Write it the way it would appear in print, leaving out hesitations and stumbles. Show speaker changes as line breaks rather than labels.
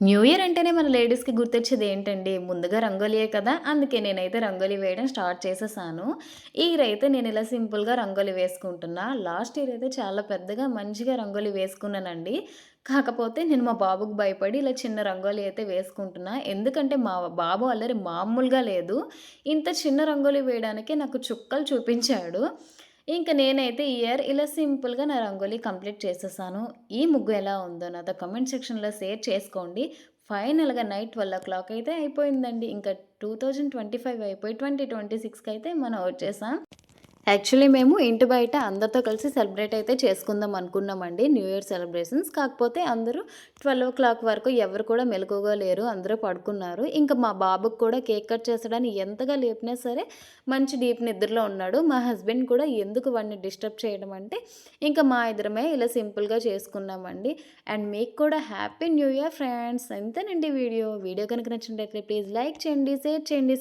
New year అంటేనే మన లేడీస్‌కి గుర్తొచ్చేది ఏంటండి? ముందుగా రంగోలియే కదా! అందుకే నేనైతే రంగోలి వేయడం స్టార్ట్ చేసేసాను. ఈ ఇయర్ అయితే నేను ఇలా సింపుల్‌గా రంగోలి వేసుకుంటున్నా. లాస్ట్ ఇయర్ అయితే చాలా పెద్దగా మంచిగా రంగోలి వేసుకున్నానండి. కాకపోతే నేను మా బాబుకి భయపడి ఇలా చిన్న రంగోలి అయితే వేసుకుంటున్నా. ఎందుకంటే మా బాబు అల్లరి మామూలుగా లేదు. ఇంత చిన్న రంగోలి వేయడానికే నాకు చుక్కలు చూపించాడు. ఇంక నేనైతే ఈ ఇయర్ ఇలా సింపుల్‌గా నా రంగోలి కంప్లీట్ చేసేసాను. ఈ ముగ్గు ఎలా ఉందో నాతో కామెంట్ సెక్షన్‌లో షేర్ చేసుకోండి. ఫైనల్‌గా నైట్ 12:00 అయితే అయిపోయిందండి. ఇంకా 2025 అయిపోయి 2026కి అయితే మనం వచ్చేసాం. యాక్చువల్లీ మేము ఇంటి బయట అందరితో కలిసి సెలబ్రేట్ అయితే చేసుకుందాం అనుకున్నామండి న్యూ ఇయర్ సెలబ్రేషన్స్. కాకపోతే అందరూ 12:00 వరకు ఎవరు కూడా మెలకువగా లేరు. అందరూ పడుకున్నారు. ఇంక మా బాబుకి కూడా కేక్ కట్ చేసడానికి ఎంతగా లేపినా సరే మంచి డీప్ నిద్రలో ఉన్నాడు. మా హస్బెండ్ కూడా ఎందుకు వాడిని డిస్టర్బ్ చేయడం అంటే, ఇంక మా ఇద్దరమే ఇలా సింపుల్‌గా చేసుకున్నామండి. అండ్ మీకు కూడా హ్యాపీ న్యూ ఇయర్ ఫ్రెండ్స్. ఇంతేనండి వీడియో. వీడియో కనుక నచ్చినట్లయితే ప్లీజ్ లైక్ చేయండి, షేర్ చేయండి,